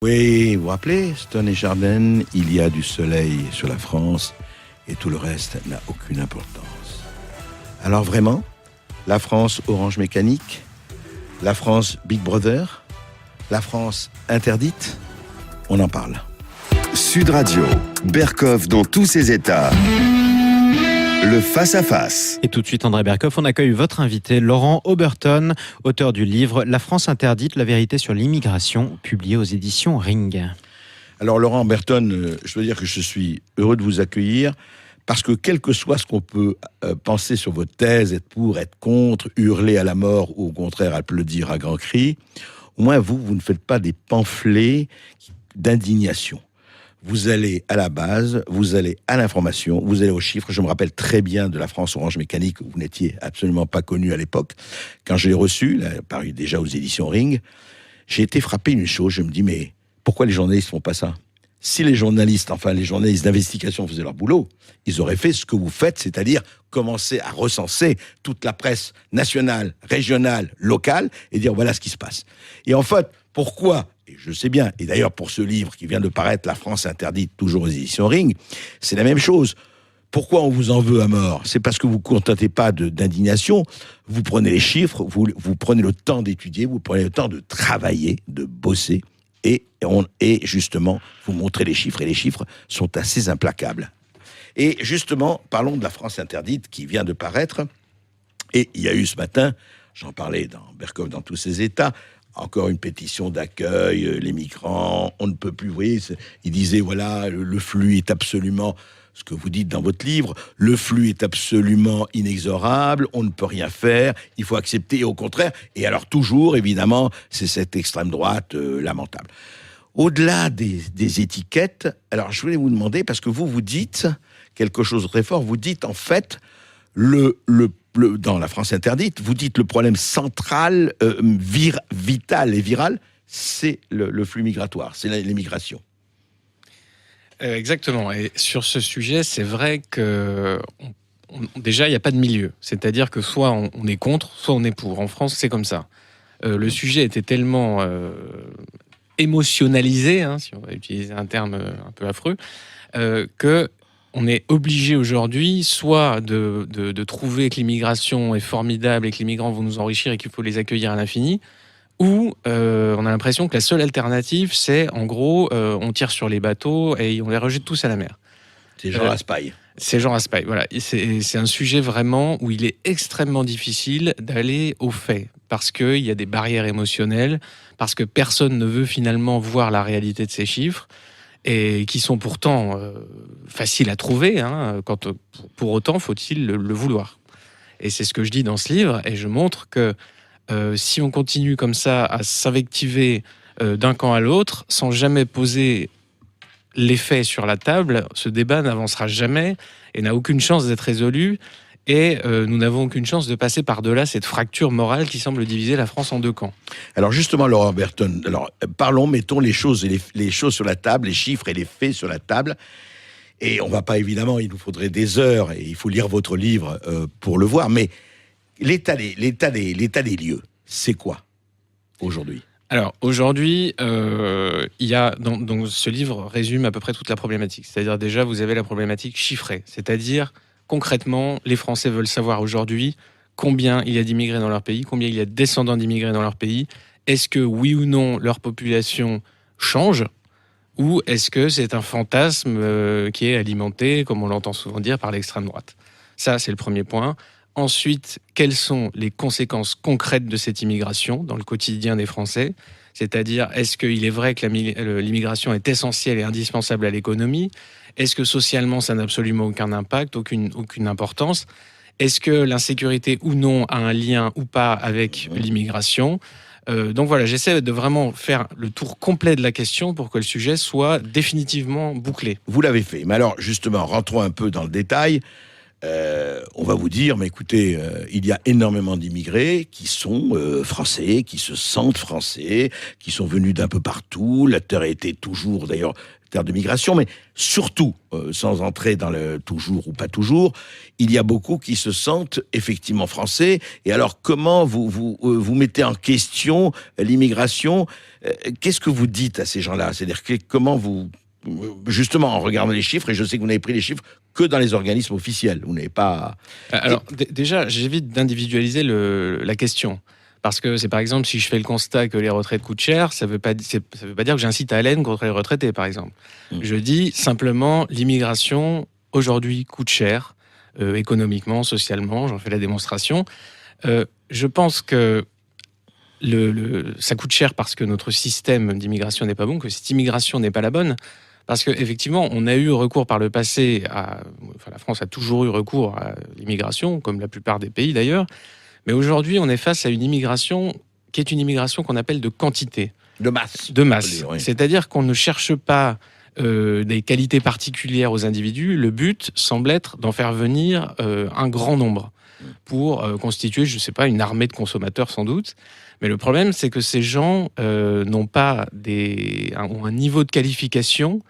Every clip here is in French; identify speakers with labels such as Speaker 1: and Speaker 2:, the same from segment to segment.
Speaker 1: Oui, vous vous rappelez, Stone et Chardin, il y a du soleil sur la France et tout le reste n'a aucune importance. Alors vraiment, la France Orange Mécanique, la France Big Brother, la France interdite, on en parle.
Speaker 2: Sud Radio, Berkoff dans tous ses états. Le face-à-face.
Speaker 3: Et tout de suite, André Berkoff, on accueille votre invité, Laurent Oberton, auteur du livre « La France interdite, la vérité sur l'immigration », publié aux éditions Ring.
Speaker 1: Alors Laurent Oberton, je veux dire que je suis heureux de vous accueillir, parce que quel que soit ce qu'on peut penser sur votre thèse, être pour, être contre, hurler à la mort, ou au contraire applaudir à grands cris, au moins vous ne faites pas des pamphlets d'indignation. Vous allez à la base, vous allez à l'information, vous allez aux chiffres. Je me rappelle très bien de la France Orange Mécanique, où vous n'étiez absolument pas connu à l'époque. Quand je l'ai reçu, là, paru déjà aux éditions Ring, j'ai été frappé d'une chose. Je me dis, mais pourquoi les journalistes font pas ça ? Si les journalistes d'investigation faisaient leur boulot, ils auraient fait ce que vous faites, c'est-à-dire commencer à recenser toute la presse nationale, régionale, locale, et dire voilà ce qui se passe. Et en fait, pourquoi ? Et je sais bien, et d'ailleurs pour ce livre qui vient de paraître, La France interdite, toujours aux éditions Ring, c'est la même chose. Pourquoi on vous en veut à mort ? C'est parce que vous ne vous contentez pas d'indignation, vous prenez les chiffres, vous prenez le temps d'étudier, vous prenez le temps de travailler, de bosser, et justement, vous montrez les chiffres, et les chiffres sont assez implacables. Et justement, parlons de La France interdite qui vient de paraître, et il y a eu ce matin, j'en parlais dans Berkoff dans tous ses états, encore une pétition d'accueil, les migrants, on ne peut plus, vous voyez, il disait, voilà, le flux est absolument, ce que vous dites dans votre livre, le flux est absolument inexorable, on ne peut rien faire, il faut accepter, au contraire, et alors toujours, évidemment, c'est cette extrême droite lamentable. Au-delà des étiquettes, alors je voulais vous demander, parce que vous dites quelque chose de très fort, vous dites en fait, dans La France interdite, vous dites le problème central, vital et viral, c'est le flux migratoire, c'est l'immigration.
Speaker 4: Exactement. Et sur ce sujet, c'est vrai que déjà, il n'y a pas de milieu. C'est-à-dire que soit on est contre, soit on est pour. En France, c'est comme ça. Le sujet était tellement émotionnalisé, si on va utiliser un terme un peu affreux, que on est obligé aujourd'hui soit de trouver que l'immigration est formidable et que les migrants vont nous enrichir et qu'il faut les accueillir à l'infini, ou on a l'impression que la seule alternative, c'est en gros, on tire sur les bateaux et on les rejette tous à la mer.
Speaker 1: C'est Jean Raspail.
Speaker 4: C'est Jean Raspail, voilà. C'est un sujet vraiment où il est extrêmement difficile d'aller au fait, parce qu'il y a des barrières émotionnelles, parce que personne ne veut finalement voir la réalité de ces chiffres, et qui sont pourtant faciles à trouver, quand, pour autant faut-il le vouloir. Et c'est ce que je dis dans ce livre, et je montre que si on continue comme ça à s'invectiver d'un camp à l'autre, sans jamais poser les faits sur la table, ce débat n'avancera jamais et n'a aucune chance d'être résolu. Et nous n'avons aucune chance de passer par-delà cette fracture morale qui semble diviser la France en deux camps.
Speaker 1: Alors justement, Laurent Oberton, mettons les choses sur la table, les chiffres et les faits sur la table. Et on va pas, évidemment, il nous faudrait des heures, et il faut lire votre livre pour le voir, mais l'état des lieux, c'est quoi aujourd'hui ?
Speaker 4: Alors aujourd'hui, il y a donc ce livre résume à peu près toute la problématique. C'est-à-dire déjà, vous avez la problématique chiffrée, c'est-à-dire concrètement, les Français veulent savoir aujourd'hui combien il y a d'immigrés dans leur pays, combien il y a de descendants d'immigrés dans leur pays. Est-ce que oui ou non leur population change, ou est-ce que c'est un fantasme qui est alimenté, comme on l'entend souvent dire, par l'extrême droite ? Ça, c'est le premier point. Ensuite, quelles sont les conséquences concrètes de cette immigration dans le quotidien des Français ? C'est-à-dire, est-ce qu'il est vrai que l'immigration est essentielle et indispensable à l'économie ? Est-ce que socialement, ça n'a absolument aucun impact, aucune importance ? Est-ce que l'insécurité ou non a un lien ou pas avec l'immigration ? Donc voilà, j'essaie de vraiment faire le tour complet de la question pour que le sujet soit définitivement bouclé.
Speaker 1: Vous l'avez fait, mais alors justement, rentrons un peu dans le détail. on va vous dire, mais écoutez, il y a énormément d'immigrés qui sont français, qui se sentent français, qui sont venus d'un peu partout. La terre a été toujours, d'ailleurs, terre de migration, mais surtout, sans entrer dans le toujours ou pas toujours, il y a beaucoup qui se sentent effectivement français. Et alors, comment vous mettez en question l'immigration? Qu'est-ce que vous dites à ces gens-là? C'est-à-dire, comment vous... Justement, en regardant les chiffres, et je sais que vous n'avez pris les chiffres que dans les organismes officiels, vous n'avez pas...
Speaker 4: Alors, déjà, j'évite d'individualiser la question. Parce que c'est par exemple, si je fais le constat que les retraites coûtent cher, ça veut pas dire que j'incite à la haine contre les retraités, par exemple. Je dis simplement, l'immigration, aujourd'hui, coûte cher, économiquement, socialement, j'en fais la démonstration. Je pense que ça coûte cher parce que notre système d'immigration n'est pas bon, que cette immigration n'est pas la bonne. Parce qu'effectivement, on a eu recours par le passé la France a toujours eu recours à l'immigration, comme la plupart des pays d'ailleurs. Mais aujourd'hui, on est face à une immigration qui est une immigration qu'on appelle de quantité.
Speaker 1: De masse.
Speaker 4: De masse.
Speaker 1: Oui.
Speaker 4: C'est-à-dire qu'on ne cherche pas des qualités particulières aux individus. Le but semble être d'en faire venir un grand nombre pour constituer, je ne sais pas, une armée de consommateurs sans doute. Mais le problème, c'est que ces gens n'ont pas ont un niveau de qualification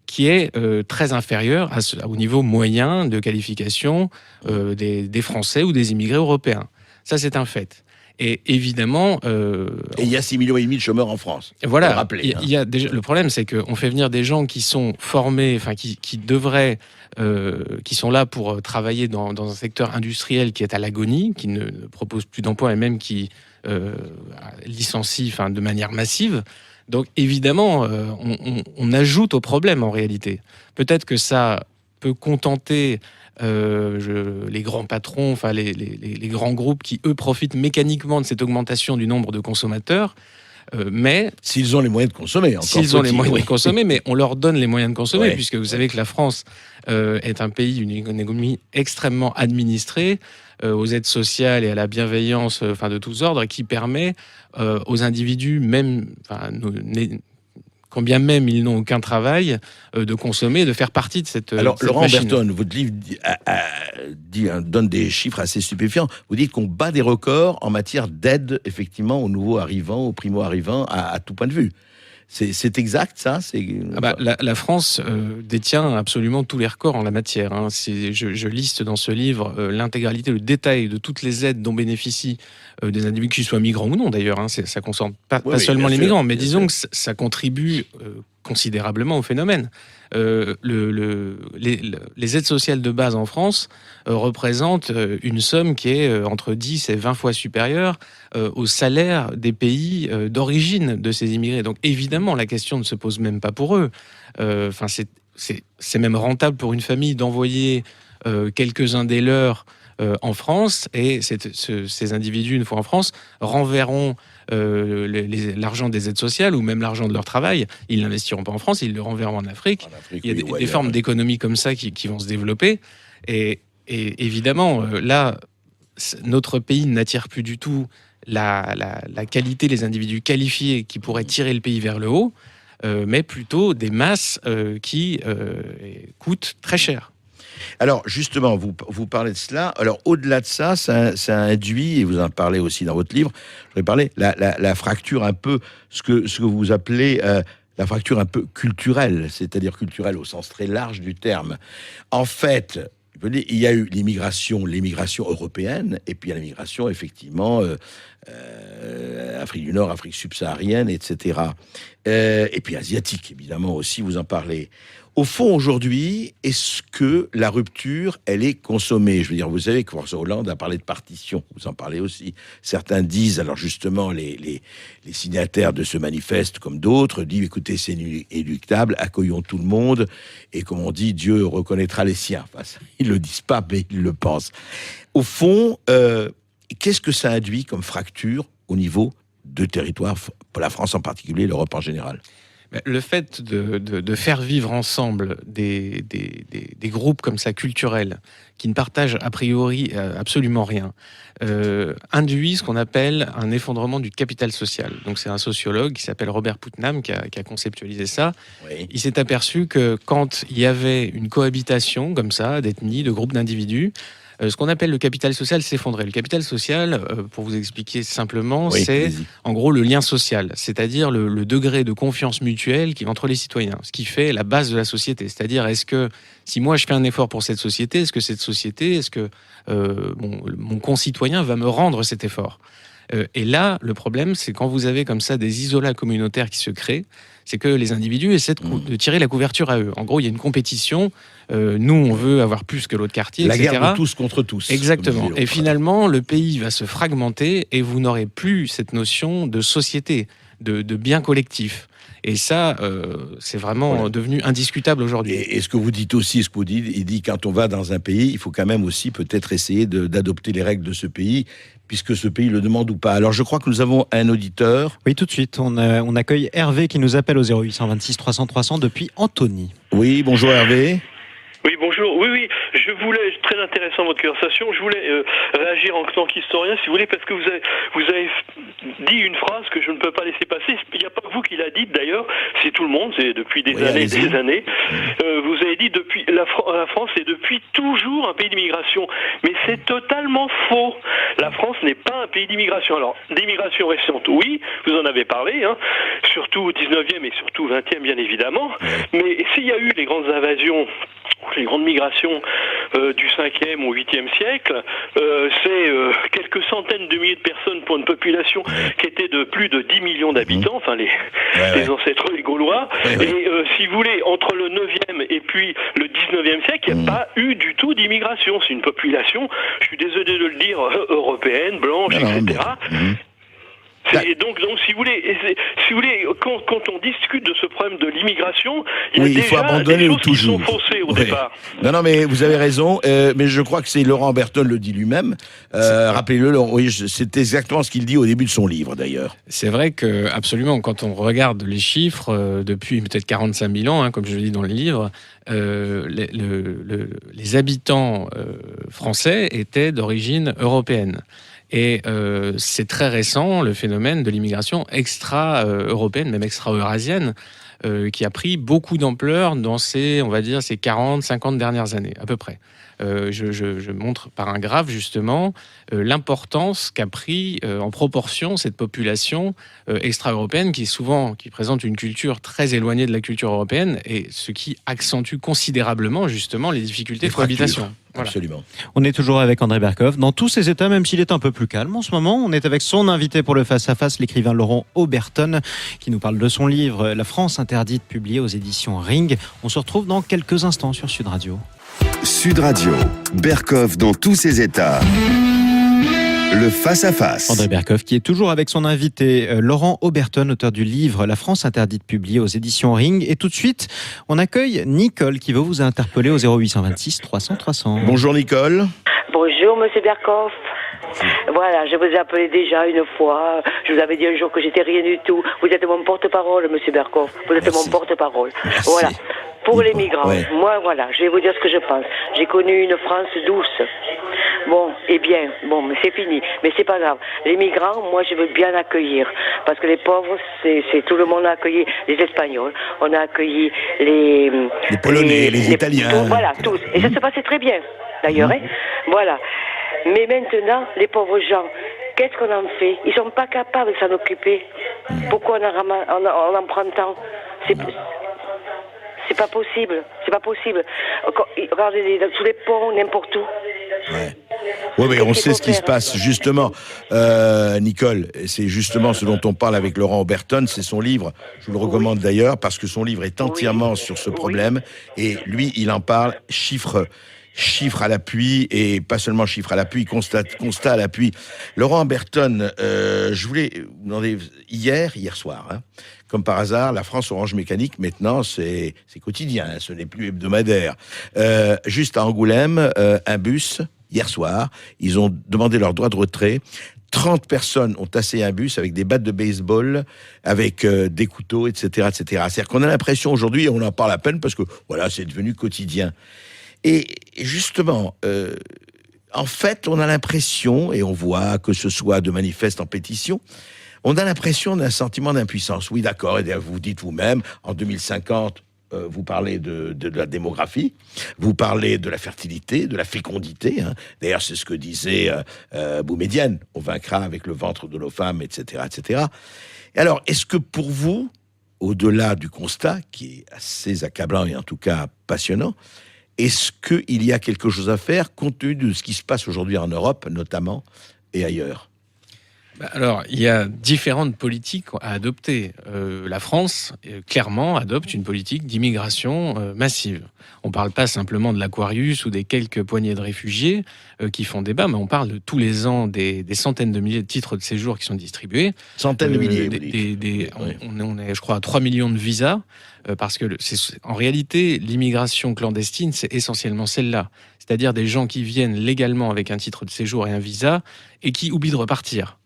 Speaker 4: qui est très inférieur au niveau moyen de qualification des Français ou des immigrés européens. Ça, c'est un fait. Et évidemment...
Speaker 1: Et il y a 6,5 millions de chômeurs en France.
Speaker 4: Voilà. Il y a déjà, le problème, c'est qu'on fait venir des gens qui sont formés, qui devraient... qui sont là pour travailler dans un secteur industriel qui est à l'agonie, qui ne propose plus d'emplois et même qui licencie de manière massive. Donc évidemment, on ajoute au problème en réalité. Peut-être que ça peut contenter les grands patrons, les grands groupes qui, eux, profitent mécaniquement de cette augmentation du nombre de consommateurs. Mais
Speaker 1: s'ils ont les moyens de consommer,
Speaker 4: de consommer, mais on leur donne les moyens de consommer,
Speaker 1: ouais.
Speaker 4: Puisque vous savez que la France est un pays, une économie extrêmement administrée, aux aides sociales et à la bienveillance de tous ordres, qui permet aux individus, quand bien même ils n'ont aucun travail, de consommer, de faire partie de cette
Speaker 1: Alors,
Speaker 4: cette
Speaker 1: Laurent
Speaker 4: machine.
Speaker 1: Berton, votre livre donne des chiffres assez stupéfiants. Vous dites qu'on bat des records en matière d'aide, effectivement, aux nouveaux arrivants, aux primo-arrivants, à tout point de vue. C'est exact, ça?
Speaker 4: La France détient absolument tous les records en la matière. Je liste dans ce livre l'intégralité, le détail de toutes les aides dont bénéficient des individus, qu'ils soient migrants ou non d'ailleurs. Ça ne concerne pas seulement les migrants, mais disons que ça contribue considérablement au phénomène. Les aides sociales de base en France représentent une somme qui est entre 10 et 20 fois supérieure au salaire des pays d'origine de ces immigrés. Donc évidemment, la question ne se pose même pas pour eux. C'est même rentable pour une famille d'envoyer quelques-uns des leurs en France, et ces individus, une fois en France, renverront l'argent des aides sociales ou même l'argent de leur travail. Ils l'investiront pas en France, ils le renverront en Afrique. Il y a des formes d'économie comme ça qui vont se développer. Et évidemment, là, notre pays n'attire plus du tout la qualité, les individus qualifiés qui pourraient tirer le pays vers le haut, mais plutôt des masses qui coûtent très cher.
Speaker 1: Alors, justement, vous parlez de cela. Alors, au-delà de ça, ça induit, et vous en parlez aussi dans votre livre, je vais parler, la fracture un peu, ce que vous appelez la fracture un peu culturelle, c'est-à-dire culturelle au sens très large du terme. En fait, il y a eu l'immigration européenne, et puis il y a l'immigration, effectivement, Afrique du Nord, Afrique subsaharienne, etc. Et puis asiatique, évidemment, aussi, vous en parlez. Au fond, aujourd'hui, est-ce que la rupture, elle est consommée? Je veux dire, vous savez que François Hollande a parlé de partition, vous en parlez aussi. Certains disent, alors justement, les signataires de ce manifeste, comme d'autres, disent, écoutez, c'est inéluctable, accueillons tout le monde, et comme on dit, Dieu reconnaîtra les siens. Enfin, ils ne le disent pas, mais ils le pensent. Au fond, qu'est-ce que ça induit comme fracture au niveau de territoire, pour la France en particulier, l'Europe en général?
Speaker 4: Le fait de faire vivre ensemble des groupes comme ça, culturels, qui ne partagent a priori absolument rien, induit ce qu'on appelle un effondrement du capital social. Donc c'est un sociologue qui s'appelle Robert Putnam qui a conceptualisé ça.
Speaker 1: Oui.
Speaker 4: Il s'est aperçu que quand il y avait une cohabitation comme ça, d'ethnies, de groupes d'individus, ce qu'on appelle le capital social s'effondrait. Le capital social, pour vous expliquer simplement,
Speaker 1: Oui,
Speaker 4: c'est
Speaker 1: vas-y.
Speaker 4: en gros le lien social, c'est-à-dire le degré de confiance mutuelle qui est entre les citoyens, ce qui fait la base de la société. C'est-à-dire, est-ce que si moi je fais un effort pour cette société, est-ce que mon concitoyen va me rendre cet effort ? Et là, le problème, c'est quand vous avez comme ça des isolats communautaires qui se créent, c'est que les individus essaient de tirer la couverture à eux. En gros, il y a une compétition. Nous, on veut avoir plus que l'autre quartier,
Speaker 1: La
Speaker 4: etc.
Speaker 1: guerre de tous contre tous.
Speaker 4: Exactement.
Speaker 1: comme disait
Speaker 4: Et
Speaker 1: l'autre.
Speaker 4: finalement, le pays va se fragmenter et vous n'aurez plus cette notion de société, de bien collectif. Et ça, c'est vraiment
Speaker 1: Voilà.
Speaker 4: devenu indiscutable aujourd'hui.
Speaker 1: Et ce que vous dites aussi, ce que vous dites, il dit quand on va dans un pays, il faut quand même aussi peut-être essayer d'adopter les règles de ce pays, puisque ce pays le demande ou pas. Alors je crois que nous avons un auditeur.
Speaker 3: Oui, tout de suite. On accueille Hervé qui nous appelle au 0826 300 300 depuis Antony.
Speaker 1: Oui, bonjour Hervé.
Speaker 5: Oui, bonjour. Oui, je voulais, très intéressant votre conversation, je voulais réagir en tant qu'historien, si vous voulez, parce que vous avez dit une phrase que je ne peux pas laisser passer. Il n'y a pas que vous qui l'a dite d'ailleurs, c'est tout le monde, c'est depuis des années et des années. Vous avez dit depuis la France est depuis toujours un pays d'immigration, mais c'est totalement faux. La France n'est pas un pays d'immigration. Alors, d'immigration récente, oui, vous en avez parlé, hein, surtout au 19e et surtout au 20e, bien évidemment, mais s'il y a eu les grandes invasions, les grandes migrations du 5e au 8e siècle, c'est quelques centaines de milliers de personnes pour une population qui était de plus de 10 millions d'habitants, enfin les ancêtres les Gaulois. Et si vous voulez, entre le 9e et puis le 19e siècle, il n'y a pas eu du tout d'immigration. C'est une population, je suis désolé de le dire, européenne, blanche, etc. Et donc, si vous voulez, quand on discute de ce problème de l'immigration, il y a
Speaker 1: faut
Speaker 5: déjà
Speaker 1: abandonner
Speaker 5: des
Speaker 1: le
Speaker 5: choses qui
Speaker 1: toujours.
Speaker 5: sont faussées au départ.
Speaker 1: Non, mais vous avez raison. Mais je crois que c'est Laurent Berton le dit lui-même. Rappelez-le, oui, c'est exactement ce qu'il dit au début de son livre, d'ailleurs.
Speaker 4: C'est vrai que, absolument, quand on regarde les chiffres, depuis peut-être 45 000 ans, hein, comme je le dis dans le livre, les habitants français étaient d'origine européenne. Et c'est très récent, le phénomène de l'immigration extra-européenne, même extra-eurasienne, qui a pris beaucoup d'ampleur dans ces 40, 50 dernières années, à peu près. Je montre par un graphe, justement, l'importance qu'a pris en proportion cette population extra-européenne qui présente une culture très éloignée de la culture européenne, et ce qui accentue considérablement, justement, les difficultés de cohabitation. Voilà.
Speaker 1: Absolument.
Speaker 3: On est toujours avec André Berkoff dans tous ses états, même s'il est un peu plus calme en ce moment. On est avec son invité pour le face-à-face, l'écrivain Laurent Oberton, qui nous parle de son livre « La France interdite », publié aux éditions Ring. On se retrouve dans quelques instants sur Sud Radio.
Speaker 2: Sud Radio, Berkoff dans tous ses états. Le face-à-face.
Speaker 3: André Berkoff qui est toujours avec son invité Laurent Oberton, auteur du livre « La France interdite » publié aux éditions Ring. Et tout de suite, on accueille Nicole qui veut vous interpeller au 0826 300 300.
Speaker 1: Bonjour Nicole.
Speaker 6: Bonjour Monsieur Berkoff. Voilà, je vous ai appelé déjà une fois. Je vous avais dit un jour que j'étais rien du tout. Vous êtes mon porte-parole, Monsieur Berkoff. Vous êtes mon porte-parole.
Speaker 1: Merci.
Speaker 6: Voilà. Pour les migrants, moi, voilà, je vais vous dire ce que je pense. J'ai connu une France douce. Bon, eh bien, mais c'est fini. Mais c'est pas grave. Les migrants, moi, je veux bien accueillir. Parce que les pauvres, c'est tout le monde a accueilli les Espagnols. On a accueilli les
Speaker 1: Polonais, les Italiens.
Speaker 6: Voilà, tous. Et ça se passait très bien, d'ailleurs. Hein. Voilà. Mais maintenant, les pauvres gens, qu'est-ce qu'on en fait? Ils sont pas capables de s'en occuper. Pourquoi on en prend tant? C'est pas possible. C'est pas possible. Regardez sous les ponts, n'importe où.
Speaker 1: Oui, mais on sait ce qui se passe, justement. Nicole, c'est justement ce dont on parle avec Laurent Oberton, c'est son livre. Je vous le recommande d'ailleurs, parce que son livre est entièrement sur ce problème. Et lui, il en parle chiffre à l'appui, et pas seulement chiffre à l'appui, constat à l'appui. Laurent Berton, je voulais vous demander, hier soir, hein, comme par hasard, la France Orange Mécanique, maintenant, c'est quotidien, hein, ce n'est plus hebdomadaire. Juste à Angoulême, un bus, hier soir, ils ont demandé leur droit de retrait. 30 personnes ont tassé un bus avec des battes de baseball, avec des couteaux, etc., etc. C'est-à-dire qu'on a l'impression aujourd'hui, et on en parle à peine parce que voilà, c'est devenu quotidien. Et justement, en fait, on a l'impression, et on voit que ce soit de manifeste en pétition, on a l'impression d'un sentiment d'impuissance. Oui, d'accord, et vous dites vous-même, en 2050, vous parlez de la démographie, vous parlez de la fertilité, de la fécondité. Hein. D'ailleurs, c'est ce que disait Boumedienne. On vaincra avec le ventre de nos femmes, etc., etc. Et alors, est-ce que pour vous, au-delà du constat, qui est assez accablant et en tout cas passionnant, est-ce qu'il y a quelque chose à faire compte tenu de ce qui se passe aujourd'hui en Europe, notamment, et ailleurs ?
Speaker 4: Alors, il y a différentes politiques à adopter. La France, clairement, adopte une politique d'immigration massive. On ne parle pas simplement de l'Aquarius ou des quelques poignées de réfugiés qui font débat, mais on parle de tous les ans des centaines de milliers de titres de séjour qui sont distribués.
Speaker 1: Centaines de milliers,
Speaker 4: on est, je crois, à 3 millions de visas, parce que en réalité, l'immigration clandestine, c'est essentiellement celle-là. C'est-à-dire des gens qui viennent légalement avec un titre de séjour et un visa et qui oublient de repartir.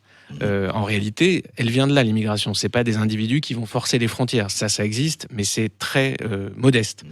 Speaker 4: En réalité, elle vient de là, l'immigration. C'est pas des individus qui vont forcer les frontières. Ça existe, mais c'est très modeste.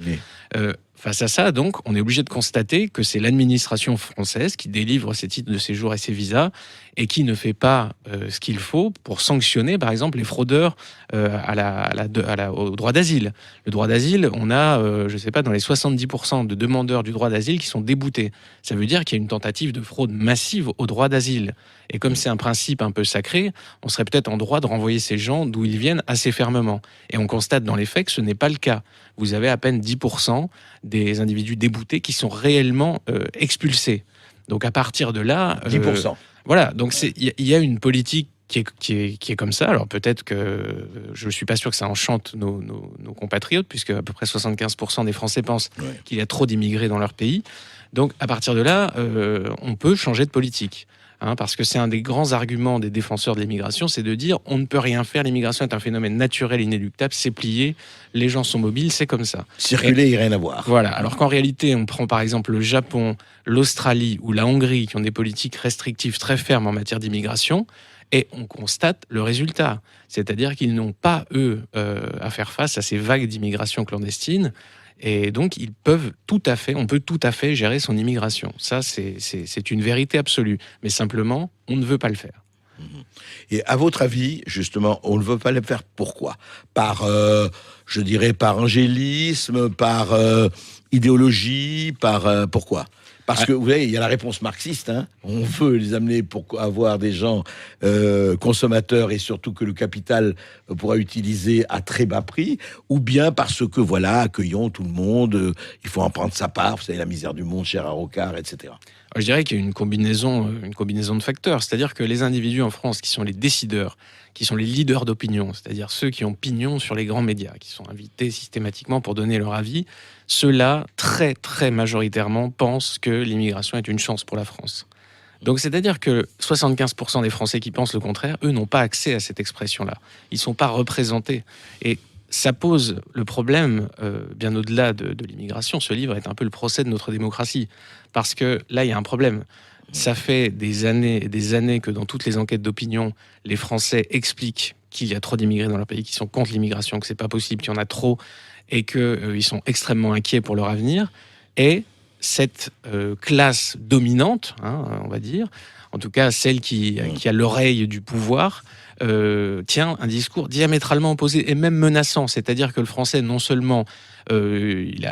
Speaker 4: Face à ça, donc, on est obligé de constater que c'est l'administration française qui délivre ces titres de séjour et ces visas et qui ne fait pas ce qu'il faut pour sanctionner, par exemple, les fraudeurs au droit d'asile. Le droit d'asile, on a, je sais pas, dans les 70% de demandeurs du droit d'asile qui sont déboutés. Ça veut dire qu'il y a une tentative de fraude massive au droit d'asile. Et comme c'est un principe un peu sacré, on serait peut-être en droit de renvoyer ces gens d'où ils viennent assez fermement. Et on constate dans les faits que ce n'est pas le cas. Vous avez à peine 10% des individus déboutés qui sont réellement expulsés. Donc à partir de là...
Speaker 1: 10%.
Speaker 4: Voilà, donc il y a une politique qui est comme ça. Alors peut-être que je ne suis pas sûr que ça enchante nos compatriotes, puisque à peu près 75% des Français pensent qu'il y a trop d'immigrés dans leur pays. Donc à partir de là, on peut changer de politique. Parce que c'est un des grands arguments des défenseurs de l'immigration, c'est de dire on ne peut rien faire, l'immigration est un phénomène naturel, inéluctable, c'est plié, les gens sont mobiles, c'est comme ça.
Speaker 1: Circuler, rien à voir.
Speaker 4: Voilà, alors qu'en réalité, on prend par exemple le Japon, l'Australie ou la Hongrie, qui ont des politiques restrictives très fermes en matière d'immigration, et on constate le résultat. C'est-à-dire qu'ils n'ont pas, eux, à faire face à ces vagues d'immigration clandestine. Et donc, on peut tout à fait gérer son immigration. Ça, c'est une vérité absolue. Mais simplement, on ne veut pas le faire.
Speaker 1: Et à votre avis, justement, on ne veut pas le faire pourquoi ? Par angélisme, par idéologie, pourquoi ? Parce que, vous voyez, il y a la réponse marxiste. On veut les amener pour avoir des gens consommateurs et surtout que le capital pourra utiliser à très bas prix. Ou bien parce que, voilà, accueillons tout le monde. Il faut en prendre sa part. Vous savez, la misère du monde, cher à Rocard, etc.
Speaker 4: Je dirais qu'il y a une combinaison de facteurs. C'est-à-dire que les individus en France qui sont les décideurs, qui sont les leaders d'opinion, c'est-à-dire ceux qui ont pignon sur les grands médias, qui sont invités systématiquement pour donner leur avis, ceux-là, très, très majoritairement, pensent que l'immigration est une chance pour la France. Donc, c'est-à-dire que 75% des Français qui pensent le contraire, eux, n'ont pas accès à cette expression-là. Ils ne sont pas représentés. Et ça pose le problème, bien au-delà de l'immigration. Ce livre est un peu le procès de notre démocratie. Parce que là, il y a un problème. Ça fait des années et des années que dans toutes les enquêtes d'opinion, les Français expliquent qu'il y a trop d'immigrés dans leur pays, qu'ils sont contre l'immigration, que c'est pas possible, qu'il y en a trop, et qu'ils sont extrêmement inquiets pour leur avenir. Et cette classe dominante, on va dire, en tout cas celle qui a l'oreille du pouvoir, tient un discours diamétralement opposé et même menaçant. C'est-à-dire que le Français, non seulement il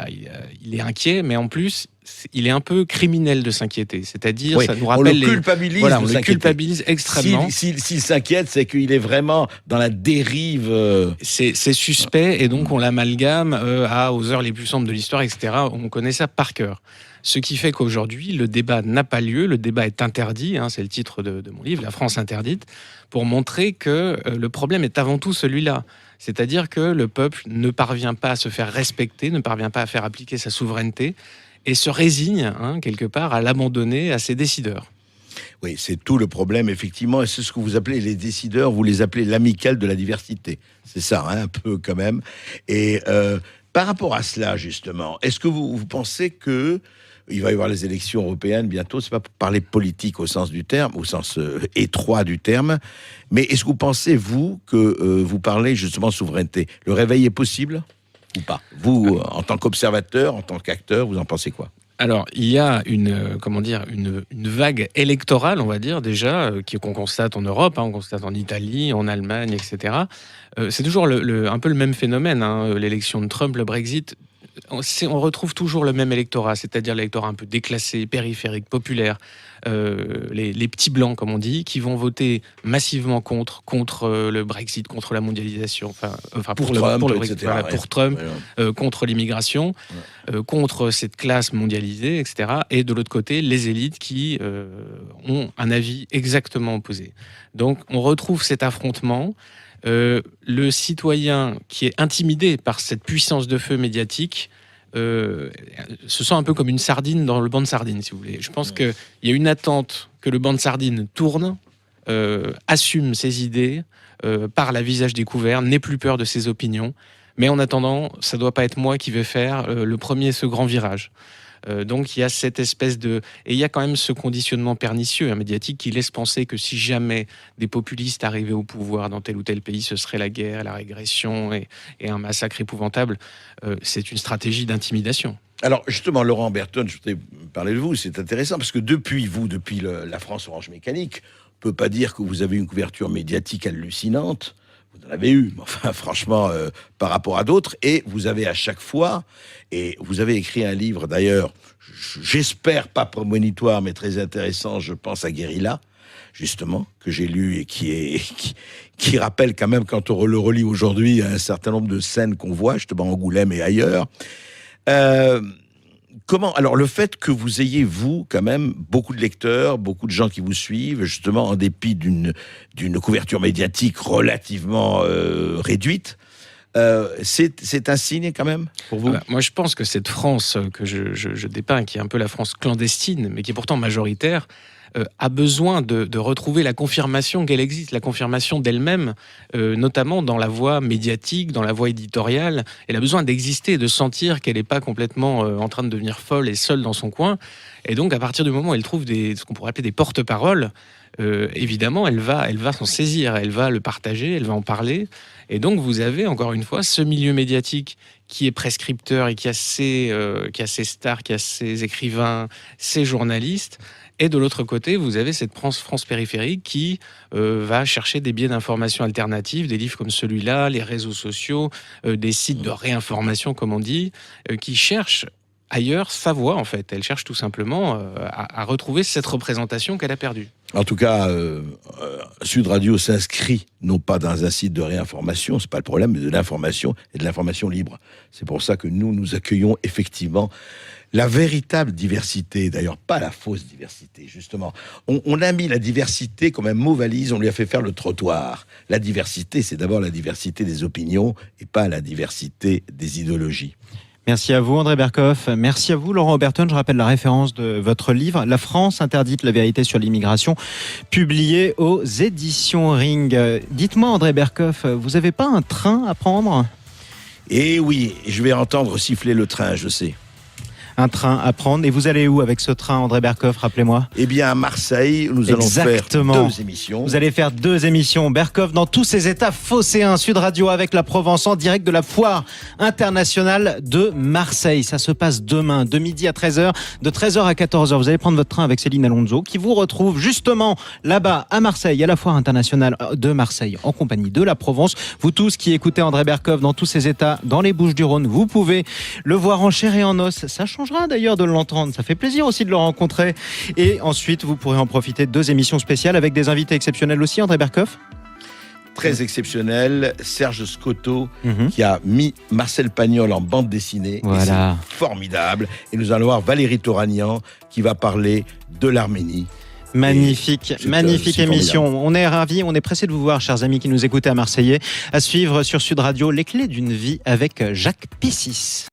Speaker 4: est inquiet, mais en plus, il est un peu criminel de s'inquiéter. C'est-à-dire, ça nous rappelle
Speaker 1: on le
Speaker 4: culpabilise extrêmement.
Speaker 1: S'il s'inquiète, c'est qu'il est vraiment dans la dérive.
Speaker 4: C'est suspect, et donc on l'amalgame aux heures les plus sombres de l'histoire, etc. On connaît ça par cœur. Ce qui fait qu'aujourd'hui, le débat n'a pas lieu, le débat est interdit, c'est le titre de mon livre, La France interdite, pour montrer que le problème est avant tout celui-là. C'est-à-dire que le peuple ne parvient pas à se faire respecter, ne parvient pas à faire appliquer sa souveraineté, et se résigne, quelque part, à l'abandonner à ses décideurs.
Speaker 1: Oui, c'est tout le problème, effectivement, et c'est ce que vous appelez les décideurs, vous les appelez l'amicale de la diversité. C'est ça, hein, un peu quand même. Et par rapport à cela, justement, est-ce que vous pensez que il va y avoir les élections européennes bientôt, c'est pas pour parler politique au sens du terme, au sens étroit du terme, mais est-ce que vous pensez, vous, que vous parlez justement souveraineté? Le réveil est possible ou pas? Vous, en tant qu'observateur, en tant qu'acteur, vous en pensez quoi?
Speaker 4: Alors, il y a une vague électorale, on va dire, déjà, qu'on constate en Europe, hein, on constate en Italie, en Allemagne, etc. C'est toujours un peu le même phénomène, hein, l'élection de Trump, le Brexit. On retrouve toujours le même électorat, c'est-à-dire l'électorat un peu déclassé, périphérique, populaire, les petits blancs, comme on dit, qui vont voter massivement contre le Brexit, contre la mondialisation, pour le Brexit, voilà, pour Trump, contre l'immigration, contre cette classe mondialisée, etc. Et de l'autre côté, les élites qui ont un avis exactement opposé. Donc, on retrouve cet affrontement. Le citoyen qui est intimidé par cette puissance de feu médiatique se sent un peu comme une sardine dans le banc de sardines, si vous voulez. Je pense qu'il y a une attente que le banc de sardines tourne, assume ses idées, parle à visage découvert, n'ait plus peur de ses opinions. Mais en attendant, ça ne doit pas être moi qui vais faire le premier ce grand virage. Donc il y a cette espèce de... Et il y a quand même ce conditionnement pernicieux, médiatique, qui laisse penser que si jamais des populistes arrivaient au pouvoir dans tel ou tel pays, ce serait la guerre, la régression et un massacre épouvantable. C'est une stratégie d'intimidation.
Speaker 1: Alors justement, Laurent Berton, je voudrais parler de vous, c'est intéressant, parce que depuis la France Orange Mécanique, on ne peut pas dire que vous avez une couverture médiatique hallucinante. Vous en avez eu, enfin franchement, par rapport à d'autres, et vous avez à chaque fois, et vous avez écrit un livre d'ailleurs, j'espère pas prémonitoire, mais très intéressant, je pense à Guérilla, justement, que j'ai lu et qui rappelle quand même, quand on le relit aujourd'hui, un certain nombre de scènes qu'on voit, justement, Angoulême et ailleurs. Alors, le fait que vous ayez, vous, quand même, beaucoup de lecteurs, beaucoup de gens qui vous suivent, justement, en dépit d'une couverture médiatique relativement réduite, c'est un signe, quand même, pour vous?
Speaker 4: Moi, je pense que cette France que je dépeins, qui est un peu la France clandestine, mais qui est pourtant majoritaire, a besoin de retrouver la confirmation qu'elle existe, la confirmation d'elle-même, notamment dans la voie médiatique, dans la voie éditoriale. Elle a besoin d'exister, de sentir qu'elle n'est pas complètement en train de devenir folle et seule dans son coin. Et donc, à partir du moment où elle trouve ce qu'on pourrait appeler des porte-paroles, évidemment, elle va s'en saisir, elle va le partager, elle va en parler. Et donc, vous avez, encore une fois, ce milieu médiatique qui est prescripteur et qui a ses stars, qui a ses écrivains, ses journalistes. Et de l'autre côté, vous avez cette France périphérique qui va chercher des biais d'information alternatives, des livres comme celui-là, les réseaux sociaux, des sites de réinformation, comme on dit, qui cherchent ailleurs sa voix, en fait. Elle cherche tout simplement à retrouver cette représentation qu'elle a perdue.
Speaker 1: En tout cas, Sud Radio s'inscrit non pas dans un site de réinformation, c'est pas le problème, mais de l'information et de l'information libre. C'est pour ça que nous accueillons effectivement la véritable diversité, d'ailleurs pas la fausse diversité, justement. On a mis la diversité comme un mot valise, on lui a fait faire le trottoir. La diversité, c'est d'abord la diversité des opinions et pas la diversité des idéologies.
Speaker 3: Merci à vous, André Berkoff. Merci à vous, Laurent Oberton. Je rappelle la référence de votre livre, La France interdite, la vérité sur l'immigration, publié aux éditions Ring. Dites-moi, André Berkoff, vous n'avez pas un train à prendre ?
Speaker 1: Eh oui, je vais entendre siffler le train, je sais.
Speaker 3: Un train à prendre. Et vous allez où avec ce train, André Berkoff, rappelez-moi?
Speaker 1: Eh bien, à Marseille, nous allons faire 2 émissions.
Speaker 3: Vous allez faire 2 émissions. Berkoff dans tous ses états, Phocéen, Sud Radio avec la Provence, en direct de la Foire internationale de Marseille. Ça se passe demain, de midi à 13h, de 13h à 14h. Vous allez prendre votre train avec Céline Alonso, qui vous retrouve justement là-bas, à Marseille, à la Foire internationale de Marseille, en compagnie de la Provence. Vous tous qui écoutez André Berkoff dans tous ses états, dans les Bouches-du-Rhône, vous pouvez le voir en chair et en os. Ça change d'ailleurs de l'entendre, ça fait plaisir aussi de le rencontrer. Et ensuite vous pourrez en profiter de 2 émissions spéciales avec des invités exceptionnels aussi, André Berkoff.
Speaker 1: Très exceptionnel, Serge Scotto qui a mis Marcel Pagnol en bande dessinée.
Speaker 3: Voilà.
Speaker 1: C'est formidable. Et nous allons voir Valérie Toragnan qui va parler de l'Arménie.
Speaker 3: Magnifique émission.
Speaker 1: Formidable.
Speaker 3: On est ravis, on est pressés de vous voir, chers amis qui nous écoutez à Marseillais. À suivre sur Sud Radio, les clés d'une vie avec Jacques Pissis.